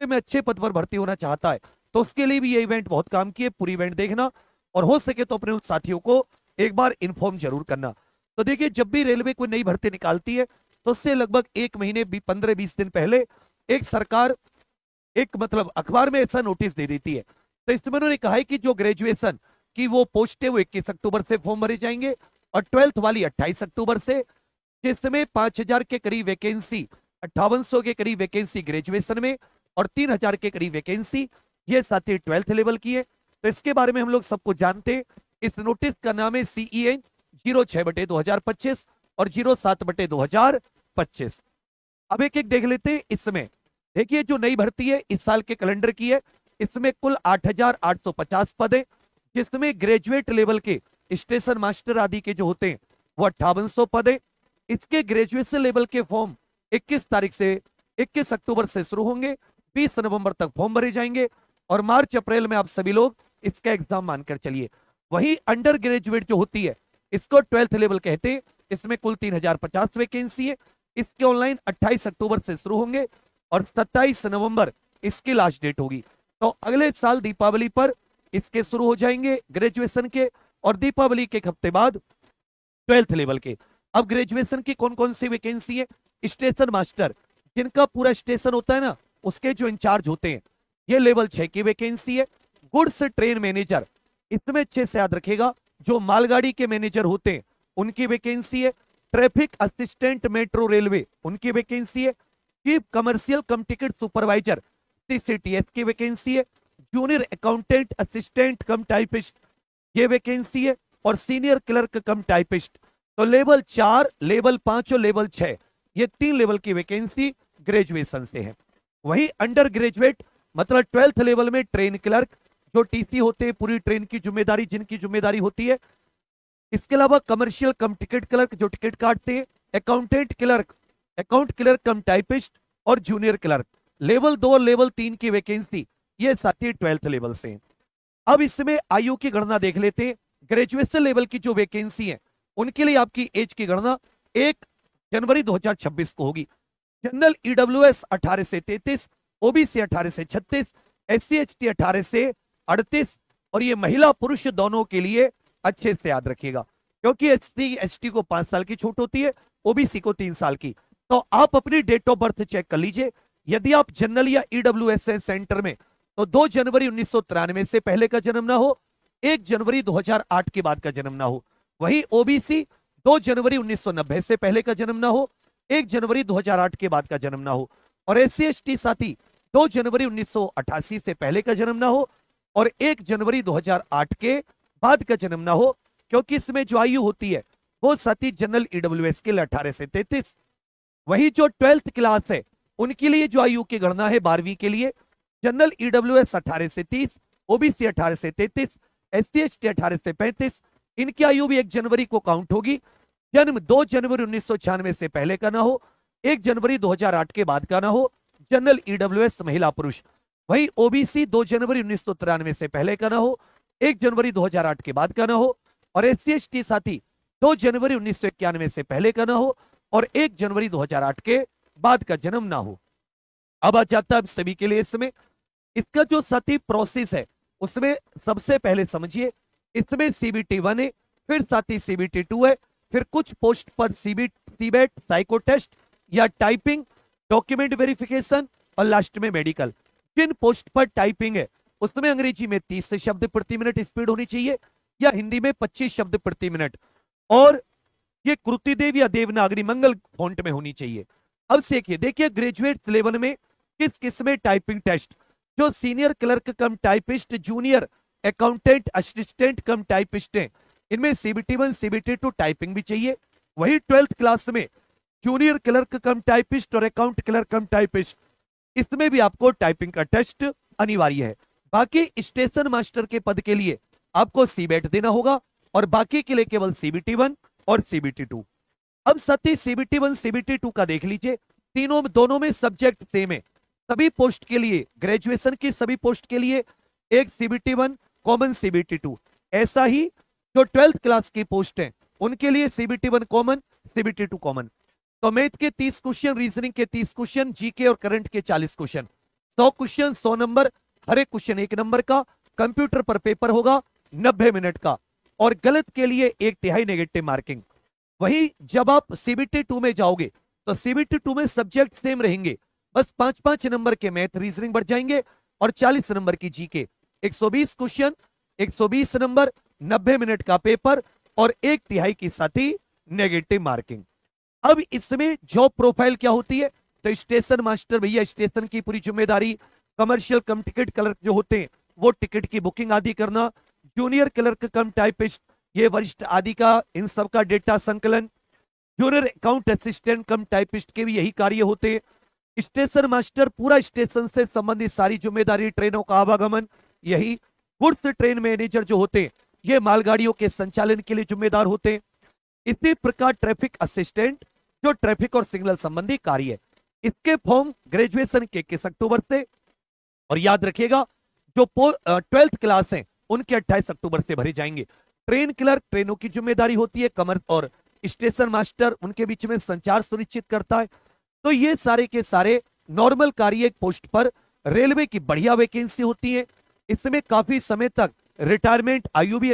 में अच्छे पद पर भर्ती होना चाहता है तो उसके लिए भी ये इवेंट बहुत काम की है। पूरी इवेंट देखना और हो सके तो अपने उन साथियों को एक बार इन्फॉर्म जरूर करना। तो देखिए, जब भी रेलवे कोई नई भर्ती निकालती है तो उससे लगभग 1 महीने 15-20 दिन पहले एक सरकार एक मतलब अखबार में ऐसा नोटिस दे देती है। तो इसमें उन्होंने कहा है कि जो ग्रेजुएशन की वो पोस्ट है वो 21 अक्टूबर से फॉर्म भरे जाएंगे और 12th वाली 28 अक्टूबर से, जिसमें 5,000 के करीब वैकेंसी, 5800 के करीब वैकेंसी ग्रेजुएशन में और 3,000 के करीब वैकेंसी ये साथी 12th लेवल की है। तो इसके बारे में हम लोग सबको जानते हैं। इस नोटिस का नाम है CEN 06/2025 और 07/2025। अब एक एक देख लेते हैं। इसमें देखिए, जो नई भर्ती है इस साल के कैलेंडर की है, इसमें कुल 8,850 पद है, जिसमें ग्रेजुएट लेवल के स्टेशन मास्टर आदि के जो होते हैं वो 5800 पद है। इसके ग्रेजुएशन लेवल के फॉर्म 21 तारीख से 21 अक्टूबर से शुरू होंगे, 20 नवंबर तक फॉर्म भरे जाएंगे और मार्च अप्रैल में आप सभी लोग इसका एग्जाम मानकर चलिए। वहीं अंडर ग्रेजुएट जो होती है इसको 12th लेवल कहते हैं। इसमें कुल 3,050 वैकेंसी है। इसके ऑनलाइन 28 अक्टूबर से शुरू होंगे और 27 नवंबर इसकी लास्ट डेट होगी। तो अगले साल दीपावली पर इसके शुरू हो जाएंगे ग्रेजुएशन के, और दीपावली के एक हफ्ते बाद 12th लेवल के। अब ग्रेजुएशन की कौन कौन सी वैकेंसी है? स्टेशन मास्टर, जिनका पूरा स्टेशन होता है ना, उसके जो इंचार्ज होते हैं, ये लेवल 6 की वैकेंसी है। गुड्स ट्रेन मैनेजर, इसमें अच्छे से याद रखेगा, जो मालगाड़ी के मैनेजर होते हैं उनकी वैकेंसी है। ट्रैफिक असिस्टेंट मेट्रो रेलवे, उनकी वैकेंसी है। चीफ कमर्शियल कम टिकट सुपरवाइजर CCTS की वैकेंसी है। जूनियर अकाउंटेंट असिस्टेंट कम टाइपिस्ट, ये वैकेंसी है। और सीनियर क्लर्क कम टाइपिस्ट। तो लेवल 4, लेवल 5 और लेवल 6, ये 3 लेवल की वैकेंसी ग्रेजुएशन से है। वही अंडर ग्रेजुएट मतलब 12th लेवल में ट्रेन क्लर्क, जो TC होते हैं, पूरी ट्रेन की जिम्मेदारी जिनकी जिम्मेदारी होती है। इसके अलावा कमर्शियल कम टिकट क्लर्क, जो टिकट काटते हैं। अकाउंटेंट क्लर्क, अकाउंट क्लर्क कम टाइपिस्ट और जूनियर क्लर्क, लेवल 2 और लेवल 3 की वैकेंसी ये साथी 12th लेवल से। अब इसमें आयु की गणना देख लेते हैं। ग्रेजुएशन लेवल की जो वैकेंसी है उनके लिए आपकी एज की गणना 1 जनवरी 2026 को होगी। जनरल EWS 18 से 33, OBC 18 से 36, SC ST 18 से 38, और ये महिला पुरुष दोनों के लिए अच्छे से याद रखिएगा, क्योंकि SC ST को 5 साल की छूट होती है, OBC को 3 साल की। तो आप अपनी डेट ऑफ बर्थ चेक कर लीजिए। यदि आप जनरल या EWS सेंटर में, तो 2 जनवरी 1993 से पहले का जन्म ना हो, 1 जनवरी 2008 के बाद का जन्म ना हो। वही OBC 2 जनवरी 1990 से पहले का जन्म ना हो, 1 जनवरी 2008 के बाद का जन्म ना हो। और SC ST साथी 2 जनवरी 1988 से पहले का जन्म ना हो और 1 जनवरी 2008 के बाद का जन्म ना हो, क्योंकि इसमें जो आयु होती है वो साथी जनरल EWS के लिए 18 से 33। वही जो 12th क्लास है उनके लिए जो आयु की गणना है 12वीं के लिए, जनरल EWS 18 से 30, OBC 18 से 33, SC ST 18 से 35, इनकी आयु भी 1 जनवरी को काउंट होगी। जन्म 2 जनवरी 1996 से पहले का ना हो, 1 जनवरी 2008 के बाद का ना हो, जनरल EWS महिला पुरुष। वही OBC 2 जनवरी 1993 से पहले का ना हो, 1 जनवरी 2008 के बाद का ना हो, और SC ST साथी 2 जनवरी 1991 से पहले का ना हो और 1 जनवरी 2008 के बाद का जन्म ना हो। अब आ जाता है सभी के लिए इसमें इसका जो साथी प्रोसेस है, उसमें सबसे पहले समझिए, इसमें CBT 1 है, फिर साथी CBT 2 है, फिर कुछ पोस्ट पर CBET साइको टेस्ट या टाइपिंग, डॉक्यूमेंट वेरिफिकेशन और लास्ट में मेडिकल। जिन पोस्ट पर टाइपिंग है उसमें अंग्रेजी में 30 शब्द प्रति मिनट स्पीड होनी चाहिए या हिंदी में 25 शब्द प्रति मिनट, और ये कृतिदेव या देवनागरी मंगल फॉन्ट में होनी चाहिए। अब सीखिए, देखिए ग्रेजुएट लेवल में किस किस में टाइपिंग टेस्ट, जो सीनियर क्लर्क कम टाइपिस्ट, जूनियर अकाउंटेंट असिस्टेंट कम टाइपिस्ट हैं, इनमें CBT 1 CBT 2 टाइपिंग भी चाहिए। वही 12th क्लास में जूनियर क्लर्क कम टाइपिस्ट और अकाउंट क्लर्क कम टाइपिस्ट, इसमें भी आपको टाइपिंग का टेस्ट अनिवार्य है। बाकी स्टेशन मास्टर के पद के लिए आपको CBET देना होगा और बाकी के लिए केवल CBT 1 और CBT 2। अब सती CBT 1 CBT 2 का देख लीजिए, दोनों में सब्जेक्ट सेम है। सभी पोस्ट के लिए, ग्रेजुएशन की सभी पोस्ट के लिए एक CBT 1 कॉमन CBT 2, ऐसा ही जो 12th क्लास की पोस्ट है उनके लिए CBT 1 कॉमन CBT 2 कॉमन। तो मैथ के 30 क्वेश्चन, रीजनिंग के 30 क्वेश्चन, जीके और करंट के 40 क्वेश्चन, 100 क्वेश्चन 100 नंबर, हर एक क्वेश्चन 1 नंबर का, कंप्यूटर पर पेपर होगा 90 मिनट का, और गलत के लिए 1/3 नेगेटिव मार्किंग। वहीं जब आप सीबीटी 2 में जाओगे तो सीबीटी 2 में सब्जेक्ट सेम रहेंगे, बस 5-5 नंबर के मैथ रीजनिंग बढ़ जाएंगे और 40 नंबर की जीके। 120 क्वेश्चन, 120 नंबर, 90 मिनट का पेपर और 1/3 की साथी नेगेटिव मार्किंग। अब इसमें जॉब प्रोफाइल क्या होती है, तो स्टेशन मास्टर भैया स्टेशन की पूरी जिम्मेदारी, कमर्शियल कम टिकट क्लर्क जो होते हैं वो टिकट की बुकिंग आदि करना, जूनियर क्लर्क कम टाइपिस्ट ये वरिष्ठ आदि का इन सब का डेटा संकलन, जूनियर अकाउंट असिस्टेंट कम टाइपिस्ट के भी यही कार्य होते हैं। स्टेशन मास्टर पूरा स्टेशन से संबंधित सारी जिम्मेदारी, ट्रेनों का आवागमन यही। गुड्स ट्रेन मैनेजर जो होते हैं ये मालगाड़ियों के संचालन के लिए जिम्मेदार होते हैं। इसी प्रकार ट्रैफिक असिस्टेंट जो ट्रैफिक और सिग्नल संबंधी कार्य है। इसके फॉर्म ग्रेजुएशन के 21 अक्टूबर से, और याद रखिएगा जो 12th क्लास है उनके 28 अक्टूबर से भरे जाएंगे। ट्रेन क्लर्क ट्रेनों की जिम्मेदारी होती है, कमर्स और स्टेशन मास्टर उनके बीच में संचार सुनिश्चित करता है। तो ये सारे के सारे नॉर्मल कार्य पोस्ट पर रेलवे की बढ़िया वैकेंसी होती है। इसमें काफी समय तक रिटायरमेंट आयु भी